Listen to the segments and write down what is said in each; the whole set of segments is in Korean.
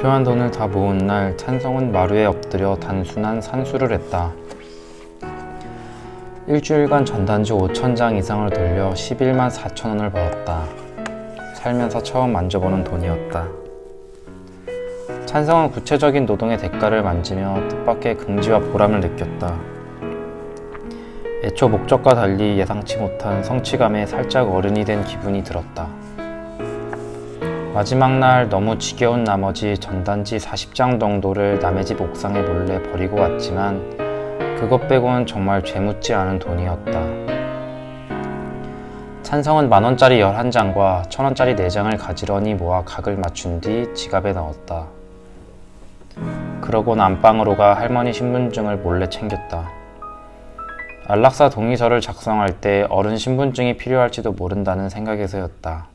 필요한 돈을 다 모은 날 찬성은 마루에 엎드려 단순한 산수를 했다. 일주일간 전단지 5,000장 이상을 돌려 11만 4천 원을 벌었다. 살면서 처음 만져보는 돈이었다. 찬성은 구체적인 노동의 대가를 만지며 뜻밖의 긍지와 보람을 느꼈다. 애초 목적과 달리 예상치 못한 성취감에 살짝 어른이 된 기분이 들었다. 마지막 날 너무 지겨운 나머지 전단지 40장 정도를 남의 집 옥상에 몰래 버리고 왔지만 그것 빼고는 정말 죄묻지 않은 돈이었다. 찬성은 10,000원짜리 11장과 1,000원짜리 4장을 가지런히 모아 각을 맞춘 뒤 지갑에 넣었다. 그러곤 안방으로 가 할머니 신분증을 몰래 챙겼다. 안락사 동의서를 작성할 때 어른 신분증이 필요할지도 모른다는 생각에서였다.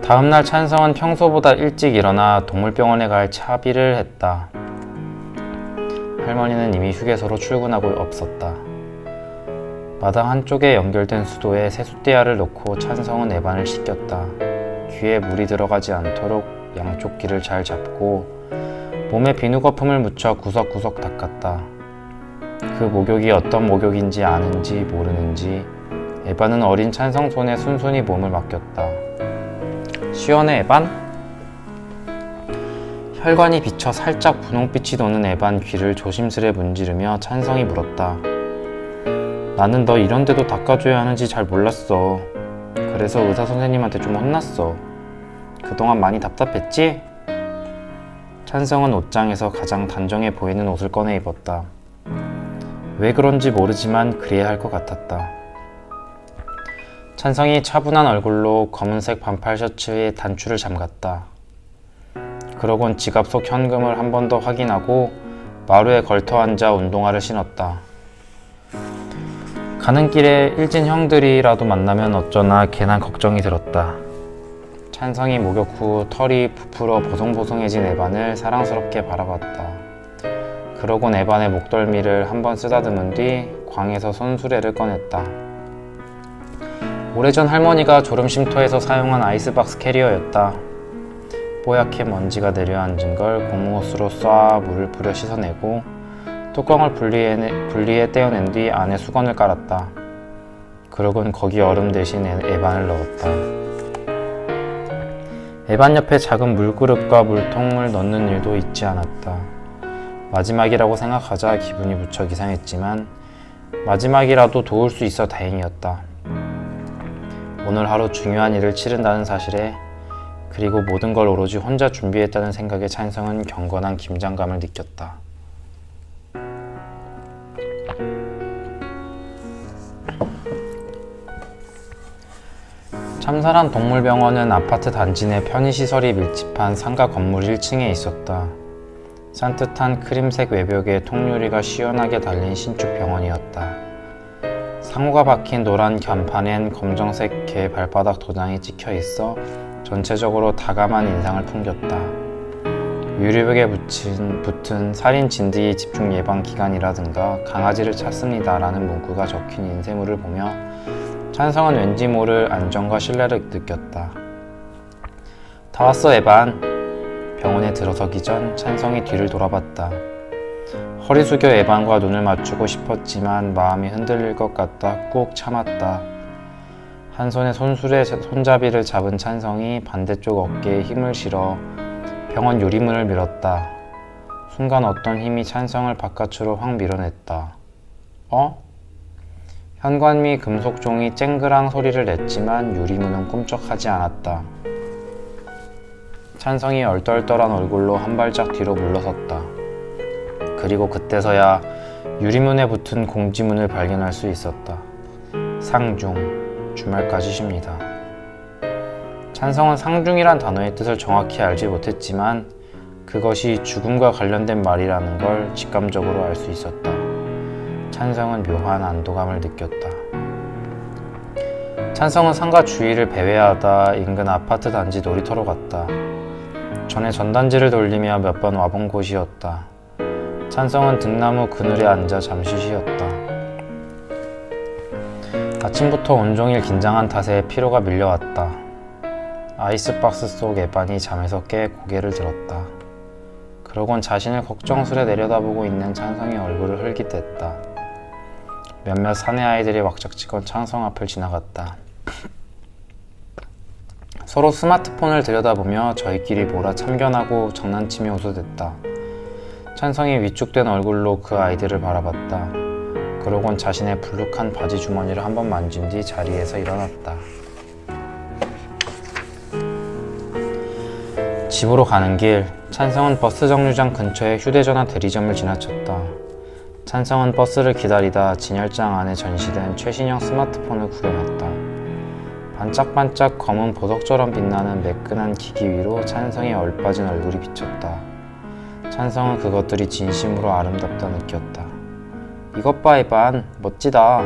다음날 찬성은 평소보다 일찍 일어나 동물병원에 갈 차비를 했다. 할머니는 이미 휴게소로 출근하고 없었다. 마당 한쪽에 연결된 수도에 세숫대야를 놓고 찬성은 에반을 씻겼다. 귀에 물이 들어가지 않도록 양쪽 귀를 잘 잡고 몸에 비누 거품을 묻혀 구석구석 닦았다. 그 목욕이 어떤 목욕인지 아는지 모르는지 에반은 어린 찬성 손에 순순히 몸을 맡겼다. 시원해 에반? 혈관이 비쳐 살짝 분홍빛이 도는 에반 귀를 조심스레 문지르며 찬성이 물었다. 나는 너 이런데도 닦아줘야 하는지 잘 몰랐어. 그래서 의사 선생님한테 좀 혼났어. 그동안 많이 답답했지? 찬성은 옷장에서 가장 단정해 보이는 옷을 꺼내 입었다. 왜 그런지 모르지만 그래야 할 것 같았다. 찬성이 차분한 얼굴로 검은색 반팔 셔츠에 단추를 잠갔다. 그러곤 지갑 속 현금을 한 번 더 확인하고 마루에 걸터 앉아 운동화를 신었다. 가는 길에 일진 형들이라도 만나면 어쩌나 괜한 걱정이 들었다. 찬성이 목욕 후 털이 부풀어 보송보송해진 에반을 사랑스럽게 바라봤다. 그러곤 에반의 목덜미를 한번 쓰다듬은 뒤 광에서 손수레를 꺼냈다. 오래전 할머니가 졸음쉼터에서 사용한 아이스박스 캐리어였다. 뽀얗게 먼지가 내려앉은 걸 고무호스로 쏴 물을 뿌려 씻어내고 뚜껑을 분리해 떼어낸 뒤 안에 수건을 깔았다. 그러곤 거기 얼음 대신 에반을 넣었다. 에반 옆에 작은 물그릇과 물통을 넣는 일도 잊지 않았다. 마지막이라고 생각하자 기분이 무척 이상했지만 마지막이라도 도울 수 있어 다행이었다. 오늘 하루 중요한 일을 치른다는 사실에 그리고 모든 걸 오로지 혼자 준비했다는 생각에 찬성은 경건한 긴장감을 느꼈다. 참사란 동물병원은 아파트 단지 내 편의시설이 밀집한 상가 건물 1층에 있었다. 산뜻한 크림색 외벽에 통유리가 시원하게 달린 신축 병원이었다. 상호가 박힌 노란 간판엔 검정색 개 발바닥 도장이 찍혀 있어 전체적으로 다감한 인상을 풍겼다. 유리벽에 붙은 살인 진드기 집중 예방 기간이라든가 강아지를 찾습니다라는 문구가 적힌 인쇄물을 보며 찬성은 왠지 모를 안정과 신뢰를 느꼈다. 다 왔어 에반. 병원에 들어서기 전 찬성이 뒤를 돌아봤다. 허리 숙여 에반과 눈을 맞추고 싶었지만 마음이 흔들릴 것 같다 꾹 참았다. 한 손에 손수레 손잡이를 잡은 찬성이 반대쪽 어깨에 힘을 실어 병원 유리문을 밀었다. 순간 어떤 힘이 찬성을 바깥으로 확 밀어냈다. 어? 현관미 금속종이 쨍그랑 소리를 냈지만 유리문은 꿈쩍하지 않았다. 찬성이 얼떨떨한 얼굴로 한 발짝 뒤로 물러섰다. 그리고 그때서야 유리문에 붙은 공지문을 발견할 수 있었다. 상중, 주말까지 쉽니다. 찬성은 상중이란 단어의 뜻을 정확히 알지 못했지만 그것이 죽음과 관련된 말이라는 걸 직감적으로 알 수 있었다. 찬성은 묘한 안도감을 느꼈다. 찬성은 상가 주위를 배회하다 인근 아파트 단지 놀이터로 갔다. 전에 전단지를 돌리며 몇 번 와본 곳이었다. 찬성은 등나무 그늘에 앉아 잠시 쉬었다. 아침부터 온종일 긴장한 탓에 피로가 밀려왔다. 아이스박스 속 에반이 잠에서 깨 고개를 들었다. 그러곤 자신을 걱정스레 내려다보고 있는 찬성의 얼굴을 흘깃댔다. 몇몇 사내 아이들이 왁작지껄 찬성 앞을 지나갔다. 서로 스마트폰을 들여다보며 저희끼리 뭐라 참견하고 장난치며 웃어댔다. 찬성이 위축된 얼굴로 그 아이들을 바라봤다. 그러곤 자신의 불룩한 바지 주머니를 한번 만진 뒤 자리에서 일어났다. 집으로 가는 길, 찬성은 버스 정류장 근처의 휴대전화 대리점을 지나쳤다. 찬성은 버스를 기다리다 진열장 안에 전시된 최신형 스마트폰을 구경했다. 반짝반짝 검은 보석처럼 빛나는 매끈한 기기 위로 찬성의 얼빠진 얼굴이 비쳤다. 찬성은 그것들이 진심으로 아름답다 느꼈다. 이것 봐, 에반. 멋지다.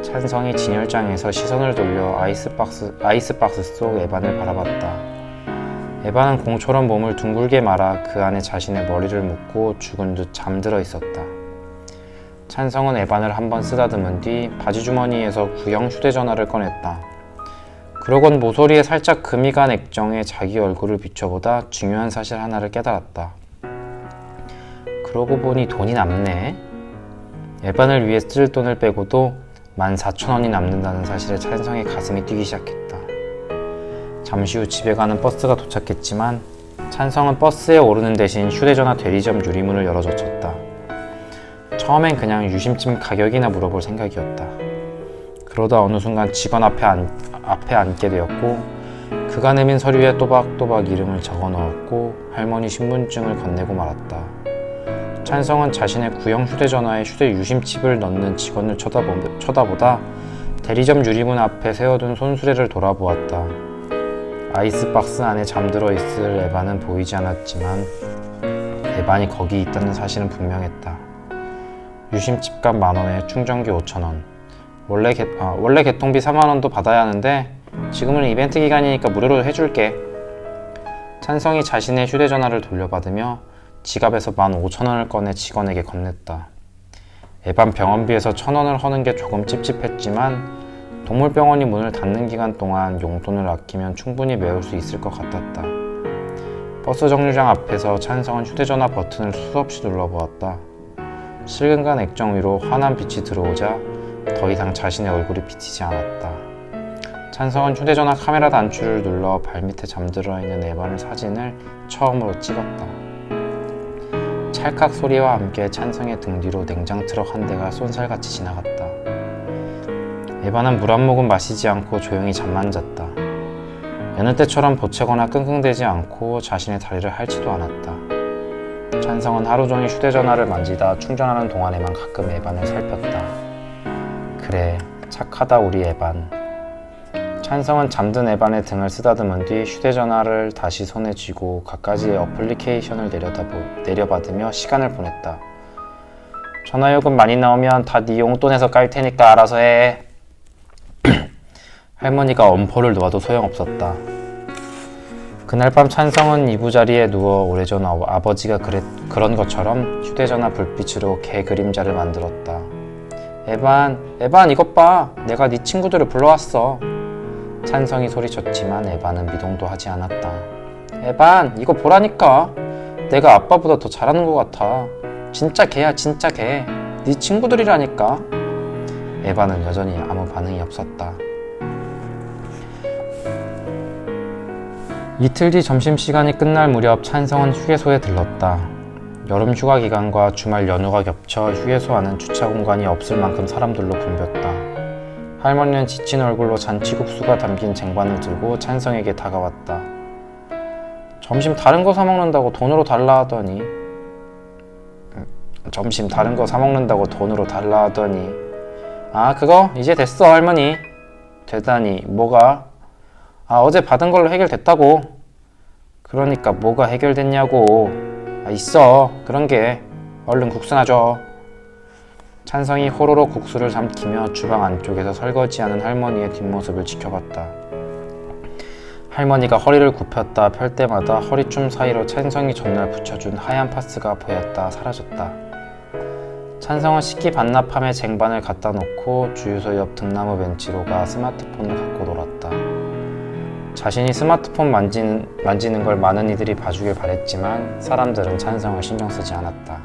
찬성이 진열장에서 시선을 돌려 아이스박스 속 에반을 바라봤다. 에반은 공처럼 몸을 둥글게 말아 그 안에 자신의 머리를 묶고 죽은 듯 잠들어 있었다. 찬성은 에반을 한번 쓰다듬은 뒤 바지주머니에서 구형 휴대전화를 꺼냈다. 그러곤 모서리에 살짝 금이 간 액정에 자기 얼굴을 비춰보다 중요한 사실 하나를 깨달았다. 그러고 보니 돈이 남네. 에반을 위해 쓸 돈을 빼고도 14,000원이 남는다는 사실에 찬성의 가슴이 뛰기 시작했다. 잠시 후 집에 가는 버스가 도착했지만 찬성은 버스에 오르는 대신 휴대전화 대리점 유리문을 열어젖혔다. 처음엔 그냥 유심칩 가격이나 물어볼 생각이었다. 그러다 어느 순간 직원 앞에 앉게 되었고 그가 내민 서류에 또박또박 이름을 적어 넣었고 할머니 신분증을 건네고 말았다. 찬성은 자신의 구형 휴대전화에 휴대 유심칩을 넣는 직원을 쳐다보다 대리점 유리문 앞에 세워둔 손수레를 돌아보았다. 아이스박스 안에 잠들어 있을 에반은 보이지 않았지만 에반이 거기 있다는 사실은 분명했다. 유심칩값 10,000원에 충전기 5,000원. 원래 개통비 40,000원도 받아야 하는데 지금은 이벤트 기간이니까 무료로 해줄게. 찬성이 자신의 휴대전화를 돌려받으며 지갑에서 15,000원을 꺼내 직원에게 건넸다. 에반 병원비에서 1,000원을 허는 게 조금 찝찝했지만 동물병원이 문을 닫는 기간 동안 용돈을 아끼면 충분히 메울 수 있을 것 같았다. 버스 정류장 앞에서 찬성은 휴대전화 버튼을 수없이 눌러보았다. 실근간 액정 위로 환한 빛이 들어오자 더 이상 자신의 얼굴이 비치지 않았다. 찬성은 휴대전화 카메라 단추를 눌러 발밑에 잠들어 있는 에반의 사진을 처음으로 찍었다. 찰칵 소리와 함께 찬성의 등 뒤로 냉장 트럭 한 대가 쏜살같이 지나갔다. 에반은 물 한 모금 마시지 않고 조용히 잠만 잤다. 여느 때처럼 보채거나 끙끙대지 않고 자신의 다리를 핥지도 않았다. 찬성은 하루 종일 휴대전화를 만지다 충전하는 동안에만 가끔 에반을 살폈다. 그래, 착하다 우리 에반. 찬성은 잠든 에반의 등을 쓰다듬은 뒤 휴대전화를 다시 손에 쥐고 갖가지의 어플리케이션을 내려받으며 시간을 보냈다. 전화요금 많이 나오면 다 네 용돈에서 깔 테니까 알아서 해. 할머니가 엄포를 놓아도 소용없었다. 그날 밤 찬성은 이부자리에 누워 오래전 아버지가 그런 것처럼 휴대전화 불빛으로 개 그림자를 만들었다. 에반 이것 봐. 내가 네 친구들을 불러왔어. 찬성이 소리쳤지만 에반은 미동도 하지 않았다. 에반 이거 보라니까. 내가 아빠보다 더 잘하는 것 같아. 진짜 개야 진짜 개. 네 친구들이라니까. 에반은 여전히 아무 반응이 없었다. 이틀 뒤 점심시간이 끝날 무렵 찬성은 휴게소에 들렀다. 여름 휴가 기간과 주말 연휴가 겹쳐 휴게소 안은 주차 공간이 없을 만큼 사람들로 붐볐다. 할머니는 지친 얼굴로 잔치국수가 담긴 쟁반을 들고 찬성에게 다가왔다. 점심 다른 거 사 먹는다고 돈으로 달라 하더니 아 그거 이제 됐어 할머니. 되다니 뭐가? 어제 받은 걸로 해결됐다고. 그러니까 뭐가 해결됐냐고. 있어 그런 게. 얼른 국수나 줘. 찬성이 호로록 국수를 삼키며 주방 안쪽에서 설거지하는 할머니의 뒷모습을 지켜봤다. 할머니가 허리를 굽혔다 펼 때마다 허리춤 사이로 찬성이 전날 붙여준 하얀 파스가 보였다 사라졌다. 찬성은 식기 반납함에 쟁반을 갖다 놓고 주유소 옆 등나무 벤치로 가 스마트폰을 갖고 놀았다. 자신이 스마트폰 만지는 걸 많은 이들이 봐주길 바랬지만 사람들은 찬성을 신경 쓰지 않았다.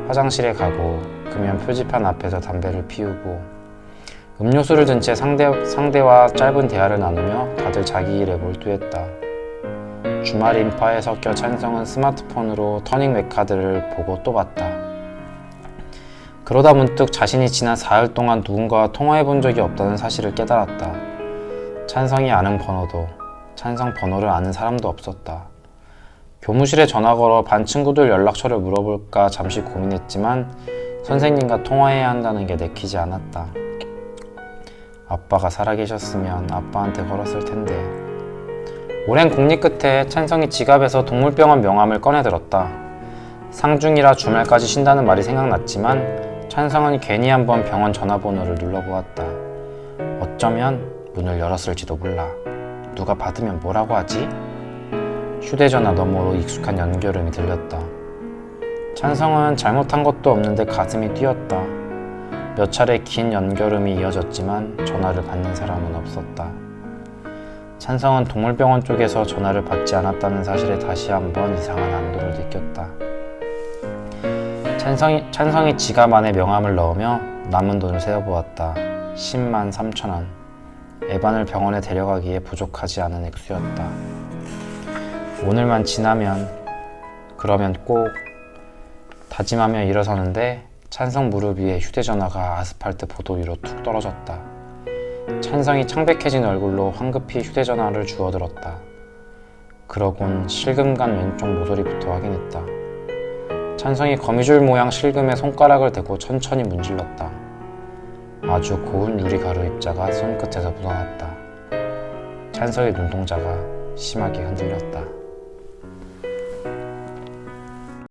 화장실에 가고 금연 표지판 앞에서 담배를 피우고 음료수를 든 채 상대와 짧은 대화를 나누며 다들 자기 일에 몰두했다. 주말 인파에 섞여 찬성은 스마트폰으로 터닝 맥카드를 보고 또 봤다. 그러다 문득 자신이 지난 4일 동안 누군가와 통화해 본 적이 없다는 사실을 깨달았다. 찬성이 아는 번호도, 찬성 번호를 아는 사람도 없었다. 교무실에 전화 걸어 반 친구들 연락처를 물어볼까 잠시 고민했지만 선생님과 통화해야 한다는 게 내키지 않았다. 아빠가 살아계셨으면 아빠한테 걸었을 텐데. 오랜 고민 끝에 찬성이 지갑에서 동물병원 명함을 꺼내들었다. 상중이라 주말까지 쉰다는 말이 생각났지만 찬성은 괜히 한번 병원 전화번호를 눌러보았다. 어쩌면 문을 열었을지도 몰라. 누가 받으면 뭐라고 하지? 휴대전화 너머로 익숙한 연결음이 들렸다. 찬성은 잘못한 것도 없는데 가슴이 뛰었다. 몇 차례 긴 연결음이 이어졌지만 전화를 받는 사람은 없었다. 찬성은 동물병원 쪽에서 전화를 받지 않았다는 사실에 다시 한번 이상한 안도를 느꼈다. 찬성이 지갑 안에 명함을 넣으며 남은 돈을 세어보았다. 10만 3천 원. 에반을 병원에 데려가기에 부족하지 않은 액수였다. 오늘만 지나면, 그러면 꼭 다짐하며 일어서는데 찬성 무릎 위에 휴대전화가 아스팔트 보도 위로 툭 떨어졌다. 찬성이 창백해진 얼굴로 황급히 휴대전화를 주워들었다. 그러곤 실금간 왼쪽 모서리부터 확인했다. 찬성이 거미줄 모양 실금에 손가락을 대고 천천히 문질렀다. 아주 고운 유리 가루 입자가 손끝에서 묻어났다. 찬성의 눈동자가 심하게 흔들렸다.